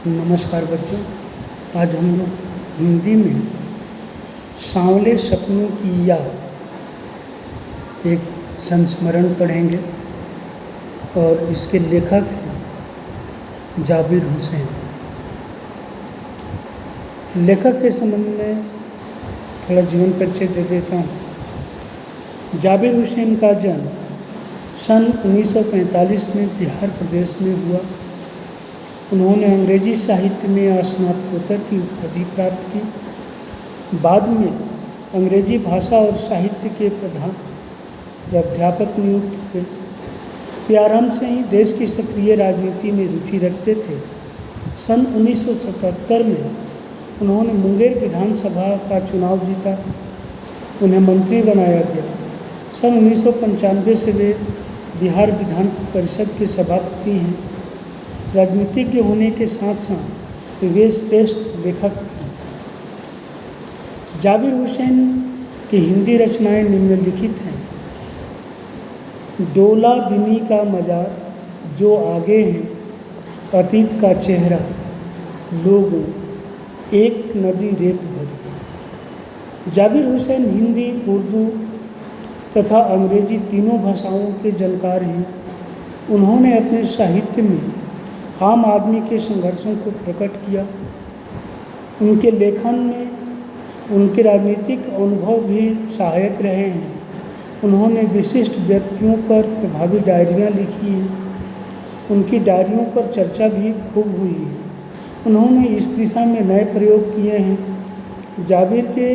नमस्कार बच्चों। आज हम लोग हिंदी में सांवले सपनों की याद एक संस्मरण पढ़ेंगे और इसके लेखक हैं जाबिर हुसैन। लेखक के संबंध में थोड़ा जीवन परिचय दे देता हूँ। जाबिर हुसैन का जन्म सन 1945 में बिहार प्रदेश में हुआ। उन्होंने अंग्रेजी साहित्य में स्नातकोत्तर की उपाधि प्राप्त की। बाद में अंग्रेजी भाषा और साहित्य के प्रधान प्राध्यापक नियुक्त हुए। वे आरंभ से ही देश की सक्रिय राजनीति में रुचि रखते थे। सन 1977 में उन्होंने मुंगेर विधानसभा का चुनाव जीता। उन्हें मंत्री बनाया गया। सन 1995 से वे बिहार विधान परिषद के सभापति हैं। राजनीतिज्ञ होने के साथ साथ वे श्रेष्ठ लेखक हैं। जाबिर हुसैन की हिंदी रचनाएं निम्नलिखित हैं। डोला बिनी का मजार जो आगे हैं, अतीत का चेहरा, लोगों, एक नदी रेत भरी। जाबिर हुसैन हिंदी, उर्दू तथा अंग्रेजी तीनों भाषाओं के जानकार हैं। उन्होंने अपने साहित्य में आम आदमी के संघर्षों को प्रकट किया। उनके लेखन में उनके राजनीतिक अनुभव भी सहायक रहे हैं। उन्होंने विशिष्ट व्यक्तियों पर प्रभावी डायरियाँ लिखी हैं। उनकी डायरियों पर चर्चा भी खूब हुई है। उन्होंने इस दिशा में नए प्रयोग किए हैं। जाबिर के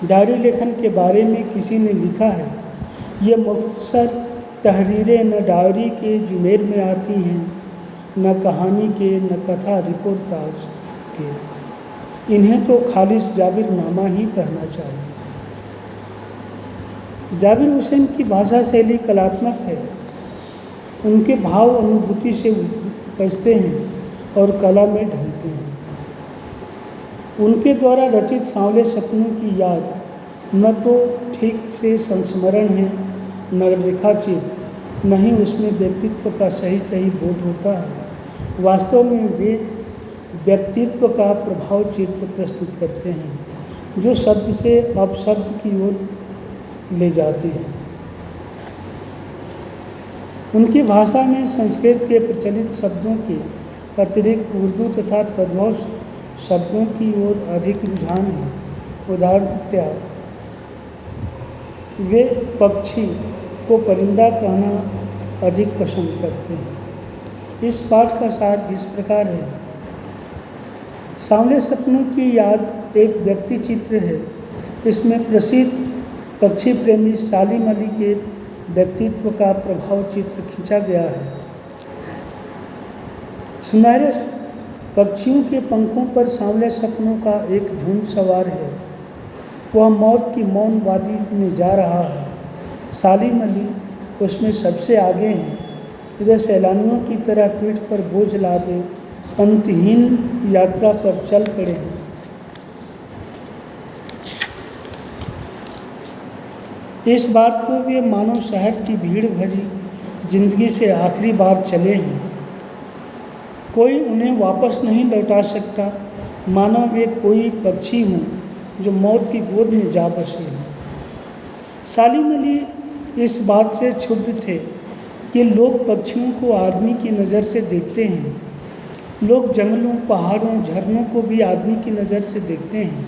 डायरी लेखन के बारे में किसी ने लिखा है, ये मुख्तसर तहरीरें न डायरी के जुमेर में आती हैं, न कहानी के, न कथा रिपोर्टाज के। इन्हें तो खालिस जाबिर नामा ही कहना चाहिए। जाबिर हुसैन की भाषा शैली कलात्मक है। उनके भाव अनुभूति से उपजते हैं और कला में ढलते हैं। उनके द्वारा रचित सांवले सपनों की याद न तो ठीक से संस्मरण है, न रेखाचित्र, न ही उसमें व्यक्तित्व का सही बोध होता है। वास्तव में वे व्यक्तित्व का प्रभाव चित्र प्रस्तुत करते हैं, जो शब्द से अपशब्द की ओर ले जाते हैं। उनकी भाषा में संस्कृत के प्रचलित शब्दों के अतिरिक्त उर्दू तथा तद्भव शब्दों की ओर अधिक रुझान है। उदाहरणतया वे पक्षी को परिंदा कहना अधिक पसंद करते हैं। इस पाठ का सार इस प्रकार है। सांवले सपनों की याद एक व्यक्ति चित्र है। इसमें प्रसिद्ध पक्षी प्रेमी सालिम अली के व्यक्तित्व का प्रभाव चित्र खींचा गया है। सुनहरे पक्षियों के पंखों पर सांवले सपनों का एक झुंड सवार है। वह मौत की मौन वादी में जा रहा है। सालिम अली उसमें सबसे आगे हैं। वे सैलानियों की तरह पीठ पर बोझ लादे अंतहीन यात्रा पर चल पड़े हैं। इस बार तो वे मानो शहर की भीड़ भरी जिंदगी से आखिरी बार चले हैं। कोई उन्हें वापस नहीं लौटा सकता, मानो वे कोई पक्षी हों जो मौत की गोद में जा बसे हैं। सालिम अली इस बात से क्षुब्ध थे कि लोग पक्षियों को आदमी की नज़र से देखते हैं। लोग जंगलों, पहाड़ों, झरनों को भी आदमी की नज़र से देखते हैं,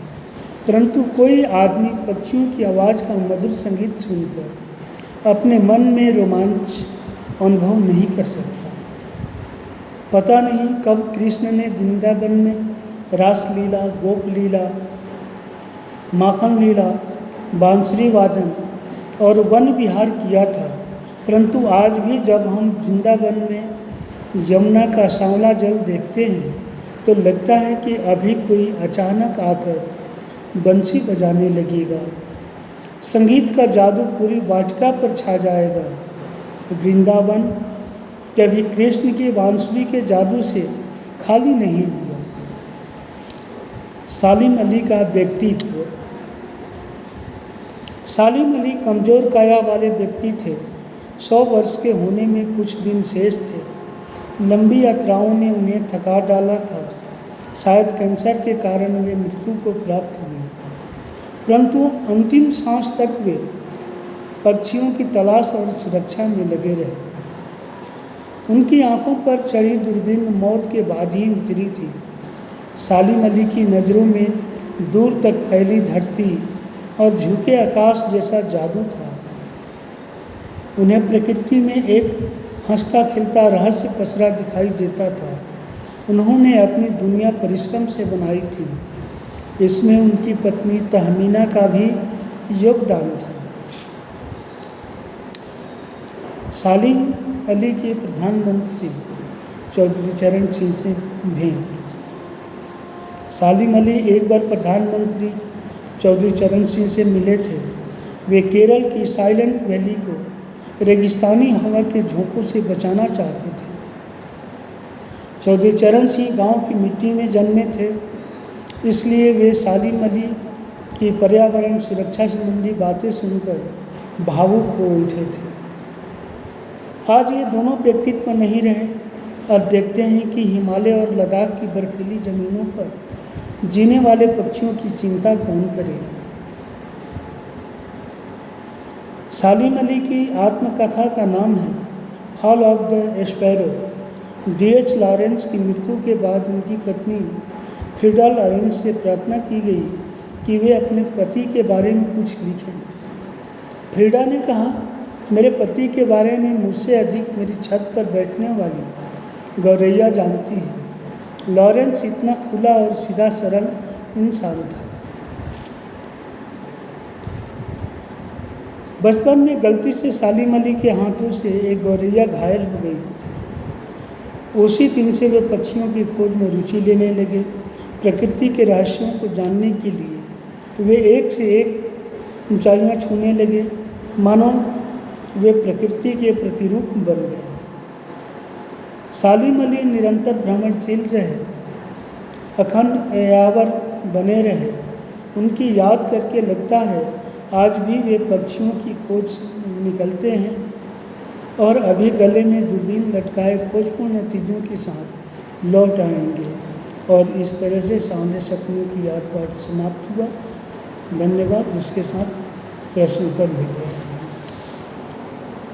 परंतु कोई आदमी पक्षियों की आवाज़ का मधुर संगीत सुनकर अपने मन में रोमांच अनुभव नहीं कर सकता। पता नहीं कब कृष्ण ने वृंदावन में रास लीला, गोप लीला, माखन लीला, बांसुरी वादन और वन विहार किया था, परंतु आज भी जब हम वृंदावन में यमुना का सांवला जल देखते हैं तो लगता है कि अभी कोई अचानक आकर बंसी बजाने लगेगा। संगीत का जादू पूरी वाटिका पर छा जाएगा। वृंदावन कभी कृष्ण की बांसुरी के जादू से खाली नहीं हुआ। सालिम अली का व्यक्तित्व। सालिम अली कमज़ोर काया वाले व्यक्ति थे। 100 वर्ष के होने में कुछ दिन शेष थे। लंबी यात्राओं ने उन्हें थका डाला था। शायद कैंसर के कारण वे मृत्यु को प्राप्त हुए, परंतु अंतिम सांस तक वे पक्षियों की तलाश और सुरक्षा में लगे रहे। उनकी आंखों पर चढ़ी दूरबीन मौत के बाद ही उतरी थी। सालिम अली की नज़रों में दूर तक फैली धरती और झुके आकाश जैसा जादू था। उन्हें प्रकृति में एक हंसता खिलता रहस्य पसरा दिखाई देता था। उन्होंने अपनी दुनिया परिश्रम से बनाई थी। इसमें उनकी पत्नी तहमीना का भी योगदान था। सालिम अली के प्रधानमंत्री चौधरी चरण सिंह से भेंट। सालिम अली एक बार प्रधानमंत्री चौधरी चरण सिंह से मिले थे। वे केरल की साइलेंट वैली को रेगिस्तानी हवा के झोंकों से बचाना चाहते थे। चौधरी चरण सिंह गांव की मिट्टी में जन्मे थे, इसलिए वे सालिम अली की पर्यावरण सुरक्षा संबंधी बातें सुनकर भावुक हो उठे थे। आज ये दोनों व्यक्तित्व नहीं रहे। अब देखते हैं कि हिमालय और लद्दाख की बर्फीली ज़मीनों पर जीने वाले पक्षियों की चिंता कौन करे। सालिम अली की आत्मकथा का नाम है fall of the sparrow. D.H. Lawrence की मृत्यु के बाद उनकी पत्नी फ्रीडा लॉरेंस से प्रार्थना की गई कि वे अपने पति के बारे में कुछ लिखें। फ्रीडा ने कहा, मेरे पति के बारे में मुझसे अधिक मेरी छत पर बैठने वाली गौरैया जानती है। लॉरेंस इतना खुला और सीधा सरल इंसान था। बचपन में गलती से सालिम अली के हाथों से एक गौरैया घायल हो गई। उसी दिन से वे पक्षियों की खोज में रुचि लेने लगे। प्रकृति के रहस्यों को जानने के लिए वे एक से एक ऊंचाइयां छूने लगे, मानो वे प्रकृति के प्रतिरूप बन गए। सालिम अली निरंतर भ्रमणशील रहे, अखंड यावर बने रहे। उनकी याद करके लगता है आज भी वे पक्षियों की खोज निकलते हैं और अभी गले में दूरबीन लटकाए खोजपूर्ण नतीजों के साथ लौट आएंगे। और इस तरह से सामने सपनों की याद पाठ समाप्त हुआ। धन्यवाद। जिसके साथ प्रश्न उत्तर भेजें।